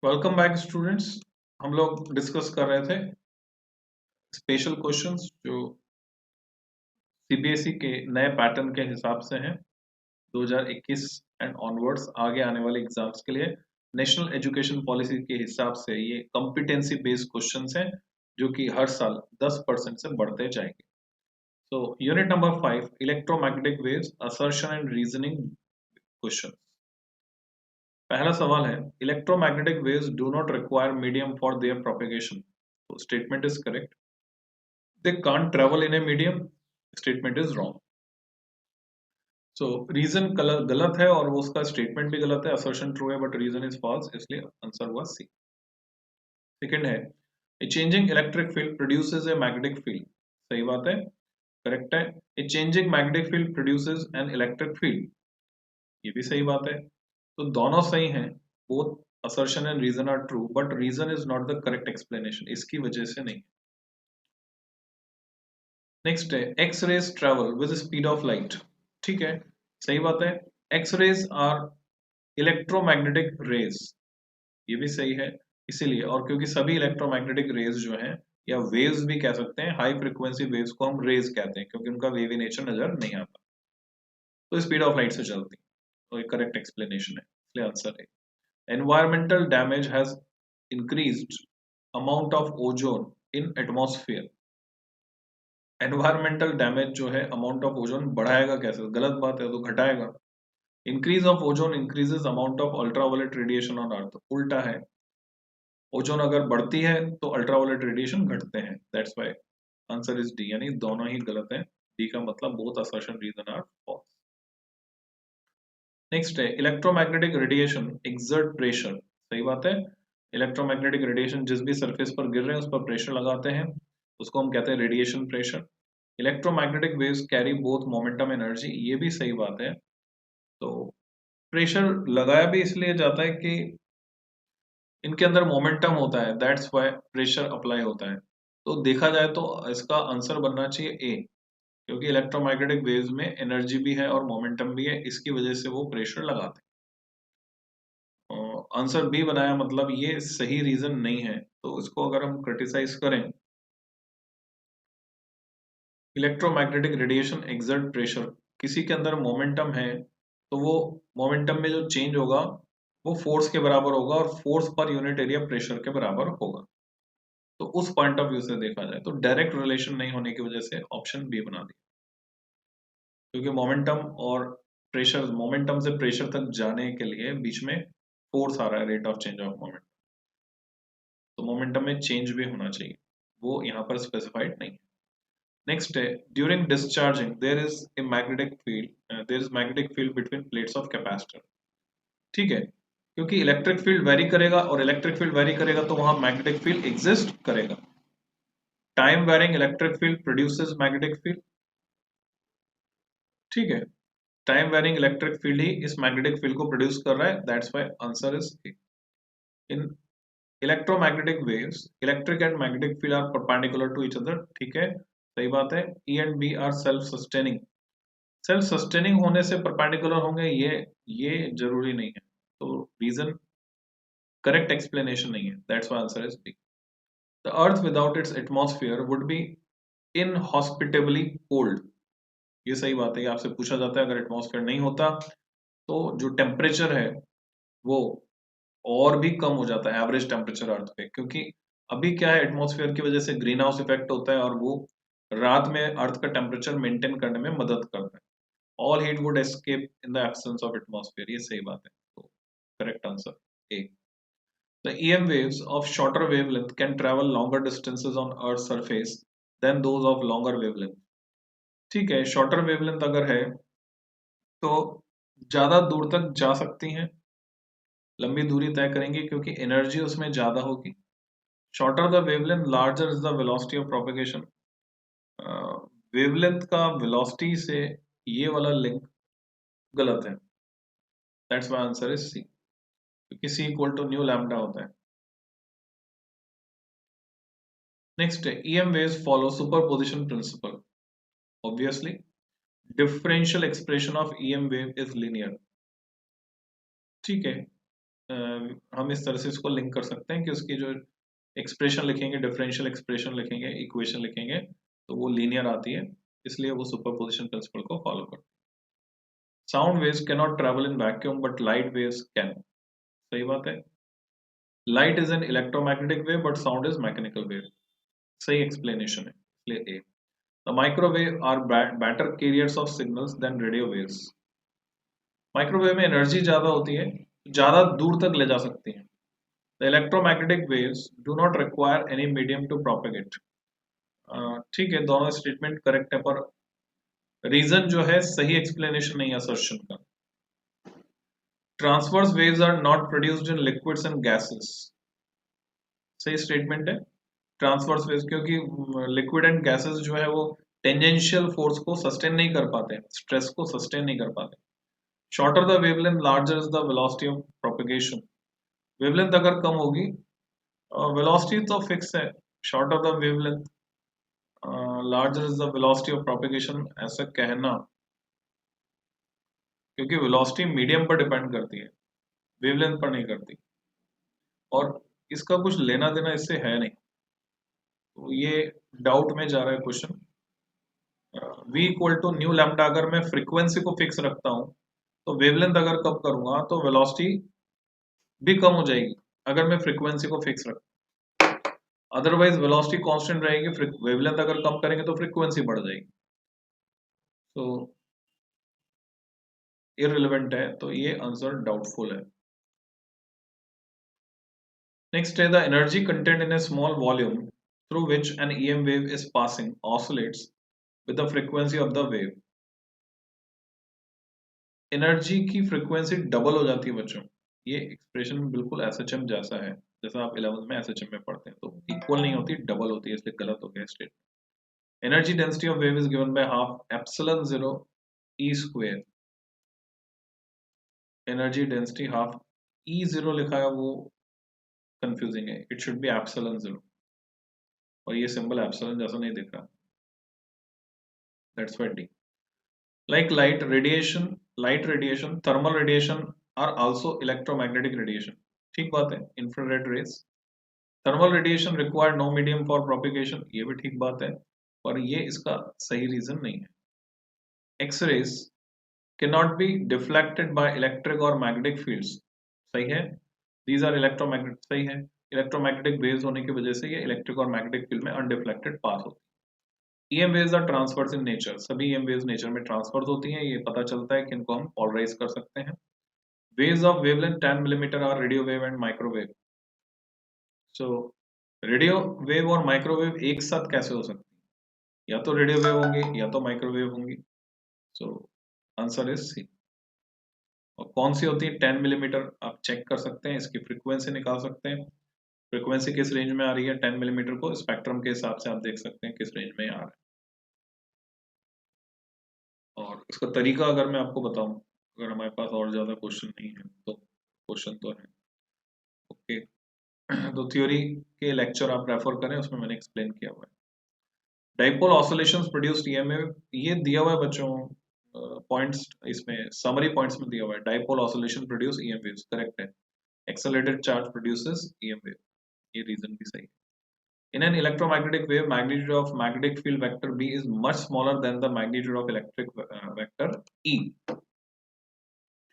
Welcome back students. हम लोग discuss कर रहे थे स्पेशल क्वेश्चंस जो सीबीएसई के नए पैटर्न के हिसाब से हैं 2021 एंड ऑनवर्ड्स आगे आने वाले एग्जाम्स के लिए नेशनल एजुकेशन पॉलिसी के हिसाब से ये कॉम्पिटेंसी बेस्ड क्वेश्चंस हैं जो कि हर साल 10% से बढ़ते जाएंगे। So unit number 5 electromagnetic waves assertion and reasoning question. पहला सवाल है electromagnetic waves do not require medium for their propagation. तो statement is correct. They can't travel in a medium, statement is wrong. So reason गलत है और वो उसका statement भी गलत है, assertion true है but reason is false, इसलिए आंसर हुआ सी। सेकंड है a changing electric field produces a magnetic field। सही बात है, करेक्ट है। a changing magnetic field produces an electric field, ये भी सही बात है। तो दोनों सही हैं, both assertion and reason are true but reason is not the correct explanation, इसकी वजह से नहीं। नेक्स्ट है X rays travel with speed of light. ठीक है, सही बात है। X rays are electromagnetic rays, ये भी सही है। इसीलिए और क्योंकि सभी इलेक्ट्रोमैग्नेटिक रेज जो हैं या वेव्स भी कह सकते हैं, हाई फ्रीक्वेंसी वेव्स को हम रेज कहते हैं क्योंकि उनका वेवी नेचर नजर नहीं आता, तो स्पीड ऑफ लाइट से चलती, तो एक करेक्ट एक्सप्लेनेशन है, इसलिए आंसर है। Environmental damage has increased amount of ozone in atmosphere. Environmental damage जो है अमाउंट ऑफ ओजोन बढ़ाएगा कैसे, गलत बात है, तो घटाएगा। Increase of ozone increases amount of ultraviolet radiation on earth, उल्टा है। ओजोन अगर बढ़ती है तो अल्ट्रावायलेट रेडिएशन घटते हैं, that's why answer is D, यानी दोनों ही गलत है। डी का मतलब both assertion reason are false. Next है इलेक्ट्रोमैग्नेटिक रेडिएशन एक्सर्ट प्रेशर। सही बात है। इलेक्ट्रोमैग्नेटिक रेडिएशन जिस भी सरफेस पर गिर रहे हैं उस पर प्रेशर लगाते हैं, उसको हम कहते हैं radiation pressure. Electromagnetic waves carry both momentum energy, ये भी सही बात है। तो प्रेशर लगाया भी इसलिए जाता है कि इनके अंदर मोमेंटम होता है, दैट्स व्हाई प्रेशर अप्लाई होता है। तो देखा जाए तो इसका आंसर बनना चाहिए ए, क्योंकि इलेक्ट्रोमैग्नेटिक वेव्स में एनर्जी भी है और मोमेंटम भी है, इसकी वजह से वो प्रेशर लगाते हैं। आंसर बी बनाया मतलब ये सही रीजन नहीं है, तो इसको अगर हम क्रिटिसाइज करें, इलेक्ट्रोमैग्नेटिक रेडिएशन एक्सर्ट प्रेशर, किसी के अंदर मोमेंटम है तो वो मोमेंटम में जो चेंज होगा वो फोर्स के बराबर होगा और force per unit area pressure के बराबर होगा। तो उस पॉइंट ऑफ व्यू से देखा जाए तो डायरेक्ट रिलेशन नहीं होने की वजह से ऑप्शन बी बना दिया, क्योंकि मोमेंटम और प्रेशर, मोमेंटम से प्रेशर तक जाने के लिए बीच में फोर्स आ रहा है, rate of change of moment, तो मोमेंटम में चेंज भी होना चाहिए, वो यहाँ पर स्पेसिफाइड नहीं है। नेक्स्ट है during discharging there is a magnetic field, there is magnetic field between plates of capacitor. ठीक है, क्योंकि इलेक्ट्रिक फील्ड वेरी करेगा और इलेक्ट्रिक फील्ड वेरी करेगा तो वहां मैग्नेटिक फील्ड एग्जिस्ट करेगा। Time varying electric field produces magnetic field. ठीक है, टाइम वेरिंग इलेक्ट्रिक फील्ड ही इस मैग्नेटिक फील्ड को प्रोड्यूस कर रहा है, that's why answer is in electromagnetic waves electric and magnetic field are perpendicular to each other. ठीक है, सही बात है। E and B are self sustaining, self sustaining होने से परपेंडिकुलर होंगे ये जरूरी नहीं है, तो रीजन करेक्ट एक्सप्लेनेशन नहीं है, that's why answer is B. The earth without its atmosphere would be inhospitably cold, ये सही बात है, ये आपसे पूछा जाता है, अगर एटमॉस्फेयर नहीं होता तो जो टेम्परेचर है वो और भी कम हो जाता है, एवरेज टेम्परेचर अर्थ पे, क्योंकि अभी क्या है, एटमॉस्फेयर की वजह से ग्रीन हाउस इफेक्ट होता है और वो रात में अर्थ का टेम्परेचर मेंटेन करने में मदद करता है। All heat would escape in the absence of atmosphere, ये सही बात है, तो correct answer A. The EM waves of shorter wavelength can travel longer distances on Earth's surface than those of longer wavelength। ठीक है, शॉर्टर वेवलेंथ अगर है तो ज्यादा दूर तक जा सकती हैं, लंबी दूरी तय करेंगी क्योंकि एनर्जी उसमें ज्यादा होगी। Shorter the wavelength larger is the velocity of propagation, wavelength का वेलोसिटी से ये वाला लिंक गलत है, that's why answer is C, क्योंकि C equal to nu lambda होता है। नेक्स्ट है EM waves follow superposition principle, obviously differential expression of EM wave is linear। ठीक है, हम इस तरह से इसको लिंक कर सकते हैं कि उसकी जो एक्सप्रेशन लिखेंगे, डिफरेंशियल एक्सप्रेशन लिखेंगे, इक्वेशन लिखेंगे, तो वो लीनियर आती है, इसलिए वो सुपरपोजिशन प्रिंसिपल को फॉलो करते हैं। Sound waves can not travel in vacuum but light waves can. सही बात है। Light is an electromagnetic wave but sound is mechanical wave. सही एक्सप्लेनेशन है, इसलिए A. The microwave are better carriers of signals than radio waves. Microwave में energy ज्यादा होती है, ज्यादा दूर तक ले जा सकती है। The electromagnetic waves do not require any medium to propagate. ठीक है, दोनों स्टेटमेंट करेक्ट है, पर रीजन जो है सही एक्सप्लेनेशन नहीं है असर्शन का। Transverse waves are not produced in liquids and gases. सही स्टेटमेंट है। ट्रांसवर्स वेव्स, क्योंकि लिक्विड एंड गैसेस जो है वो टेंजेंशियल फोर्स को सस्टेन नहीं कर पाते, स्ट्रेस को सस्टेन नहीं कर पाते। Shorter the wavelength larger is the velocity of propagation. Wavelength अगर कम होगी, वेलोसिटी तो फिक्स है, shorter the wavelength larger is the velocity of propagation, ऐसा कहना, क्योंकि वेलोसिटी मीडियम पर डिपेंड करती है, वेवलेंथ पर नहीं करती, और इसका कुछ लेना देना इससे है नहीं, तो ये डाउट में जा रहा है question. v equal to nu lambda, अगर मैं फ्रीक्वेंसी को फिक्स रखता हूं, तो वेवलेंथ अगर कम करूंगा तो वेलोसिटी भी कम हो जाएगी, अगर मैं फ्रीक्वेंसी को फिक्स रख। अदरवाइज वेलोसिटी कांस्टेंट रहेगी, वेवलेंथ अगर कम करेंगे तो फ्रीक्वेंसी बढ़ जाएगी, तो इररिलेवेंट है, तो ये आंसर डाउटफुल है। नेक्स्ट है, the energy content in A small volume through which N EM wave is passing oscillates with the frequency of the wave. Energy की फ्रीक्वेंसी डबल हो जाती है बच्चों, ये एक्सप्रेशन बिल्कुल SHM जैसा है, जैसा आप 11th में SHM में पढ़ते हैं, तो इक्वल नहीं होती, डबल होती है, इसलिए गलत हो गया state. Energy density of wave is given by half epsilon 0 E square. Energy density half E0 लिखा है, वो कंफ्यूजिंग है, इट शुड बी एप्सिलॉन 0, और ये सिंबल एप्सिलॉन जैसा नहीं दिख रहा, that's why D। Like light radiation, thermal radiation are also electromagnetic radiation। ठीक बात है, infrared rays। Thermal radiation require no medium for propagation, ये भी ठीक बात है, पर ये इसका सही रीजन नहीं है। X-rays cannot be deflected by electric or magnetic fields। सही है, these are electromagnetic, सही है, इलेक्ट्रोमैग्नेटिक वेव्स होने की वजह से ये इलेक्ट्रिक और मैग्नेटिक फील्ड में अनडिफ्लेक्टेड पास होती है। EM waves are transverse in nature, सभी EM waves नेचर में ट्रांसफर्स होती हैं, ये पता चलता है कि इनको हम पोलराइज कर सकते हैं। Waves of wavelength 10 millimeter are radio wave and microwave। So radio wave और माइक्रोवेव एक साथ कैसे हो सकती है, या तो रेडियो वेव होंगे या तो माइक्रोवेव होंगी। So answer is C. और कौन सी होती है 10 मिलीमीटर, आप चेक कर सकते हैं, इसकी फ्रीक्वेंसी निकाल सकते हैं, फ्रीक्वेंसी किस रेंज में आ रही है 10 मिलीमीटर को, स्पेक्ट्रम के हिसाब से आप देख सकते हैं किस रेंज में आ रहा है। और इसका तरीका अगर मैं आपको बताऊं, अगर हमारे पास और ज्यादा क्वेश्चन नहीं है, तो क्वेश्चन तो है, ओके। तो थ्योरी के लेक्चर आप रेफर करें, उसमें मैंने एक्सप्लेन किया हुआ है। डाइपोल ऑसिलेशंस प्रोड्यूस्ड EMF, ये दिया हुआ है बच्चों, पॉइंट्स इसमें समरी पॉइंट्स में दिया हुआ है। Dipole oscillation produce EM waves, correct है। Accelerated charge produces EM wave, ये रीजन भी सही है। In an electromagnetic wave, magnitude of magnetic field vector B is much smaller than the magnitude of electric vector E।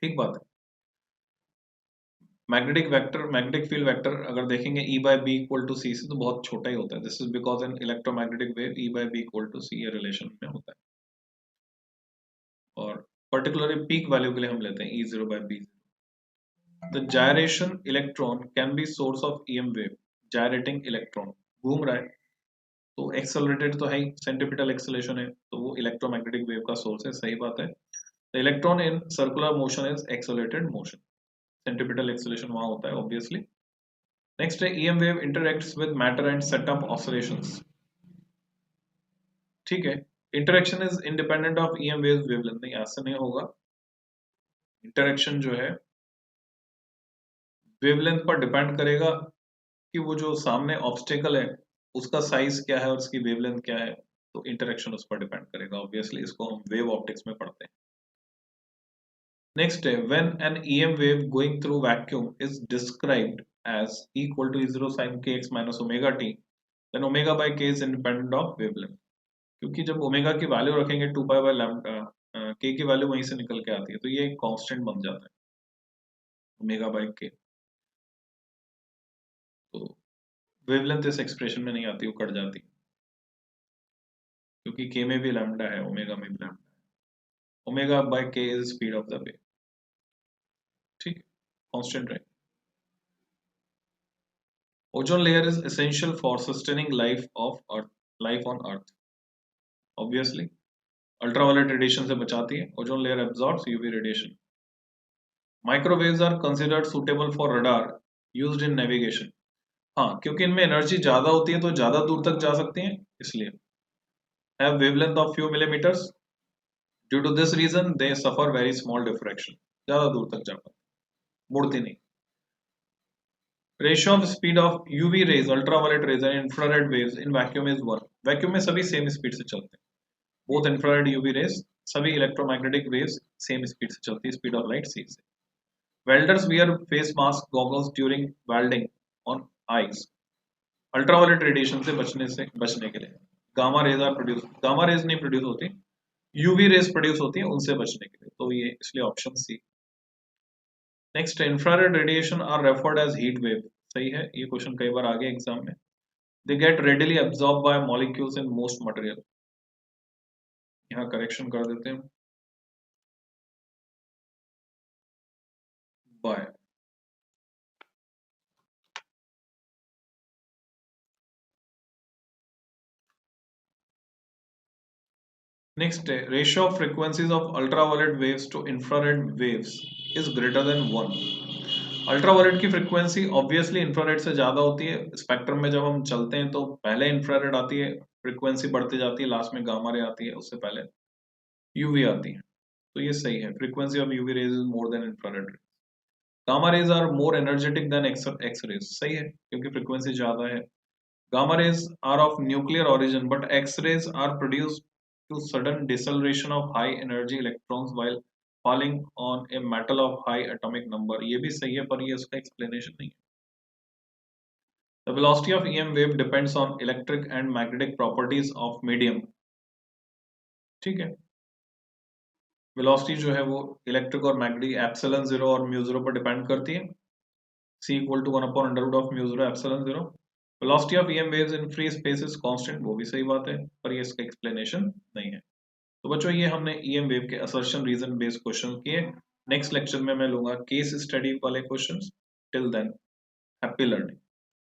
ठीक बात है। Magnetic field vector अगर देखेंगे E/B इक्वल टू C से, तो बहुत छोटा ही होता है। This is because in electromagnetic wave E/B equal to C ये रिलेशन में होता है, और पर्टिकुलरली पीक वैल्यू के लिए हम लेते हैं E0/B। The gyration electron can be source of EM wave. Gyrating electron घूम रहा है, तो एक्सेलरेटेड तो है ही, सेंट्रीपिटल एक्सेलेरेशन है, तो वो इलेक्ट्रोमैग्नेटिक वेव का सोर्स है, सही बात है। The electron in circular motion is accelerated motion, centripetal acceleration वहां होता है ऑब्वियसली। नेक्स्ट है EM wave interacts with matter and setup oscillations. ठीक है, interaction is independent of EM wave wavelength, नहीं ऐसा नहीं होगा। इंटरेक्शन जो है वेवलेंथ पर डिपेंड करेगा कि वो जो सामने ऑब्स्टेकल है उसका साइज क्या है और उसकी वेवलेंथ क्या है, तो इंटरेक्शन उस पर डिपेंड करेगा ऑब्वियसली। इसको हम वेव ऑप्टिक्स में पढ़ते हैं। Next, when an EM wave going through vacuum is described as equal to E0 sin kx minus omega t, then omega by k is independent of wavelength. क्योंकि जब omega की value रखेंगे 2 pi by lambda, के की value वहीं से निकल के आती है, तो ये एक कांस्टेंट बन जाता है ओमेगा बाय के। तो वेवलेंथ इस एक्सप्रेशन में नहीं आती, वो कट जाती है, क्योंकि के में भी लैम्डा है, ओमेगा में भी लैम्डा है। Omega by K is speed of the wave, ठीक है, कांस्टेंट रहे। Ozone layer is essential for sustaining life on earth. Obviously ultraviolet radiation से बचाती है। Ozone layer absorbs UV radiation. Microwaves are considered suitable for radar used in navigation. हाँ, क्योंकि इनमें energy ज्यादा होती है तो ज्यादा दूर तक जा सकती हैं, इसलिए। Have wavelength of few millimetres, due to this reason they suffer very small diffraction, ज्यादा दूर तक जा पाते, मुड़ती नहीं। Ratio of speed of UV rays, ultraviolet rays and infrared waves in vacuum is 1। Vacuum में सभी सेम स्पीड से चलते हैं, बोथ इंफ्रारेड यूवी रेज, सभी इलेक्ट्रोमैग्नेटिक वेव्स सेम स्पीड से चलती है, स्पीड ऑफ लाइट c से। Welders wear face mask goggles during welding on eyes, ultraviolet radiation से बचने के लिए। Gamma rays are produce, gamma rays नहीं प्रोड्यूस होती, यूवी रेज प्रोड्यूस होती है, उनसे बचने के लिए, तो ये इसलिए option C. Next, infrared radiation are referred as heat wave. सही है, ये क्वेश्चन कई बार आ गया एग्जाम में। They get readily absorb by molecules in most material. यहाँ करेक्शन कर देते हैं, bye. Next, ratio of frequencies of ultraviolet waves to infrared waves is greater than 1। Ultraviolet की फ्रीक्वेंसी ऑब्वियसली इंफ्रारेड से ज्यादा होती है। स्पेक्ट्रम में जब हम चलते हैं तो पहले इंफ्रारेड आती है, फ्रीक्वेंसी बढ़ती जाती है, लास्ट में गामा रे आती है, उससे पहले यूवी आती है। तो ये सही है, frequency of UV rays is more than infrared rays. Gamma rays are more energetic than X rays. सही है, क्योंकि फ्रीक्वेंसी ज्यादा है। Gamma rays are of nuclear origin, but X-rays are produced to sudden deceleration of high energy electrons while falling on a metal of high atomic number। ये भी सही है, पर ये उसका explanation नहीं है। The velocity of EM wave depends on electric and magnetic properties of medium। ठीक है, velocity जो है वो इलेक्ट्रिक और मैग्नेटिक एप्सिलॉन 0 और म्यू 0 पर डिपेंड करती है। C equal to 1 upon under root of mu 0 epsilon 0। Velocity of EM waves in free space is constant, वो भी सही बात है, पर ये इसका explanation नहीं है। तो बच्चों, ये हमने EM wave के assertion reason based क्वेश्चन किए। नेक्स्ट लेक्चर में मैं लूंगा केस स्टडी वाले questions. Till then, happy learning.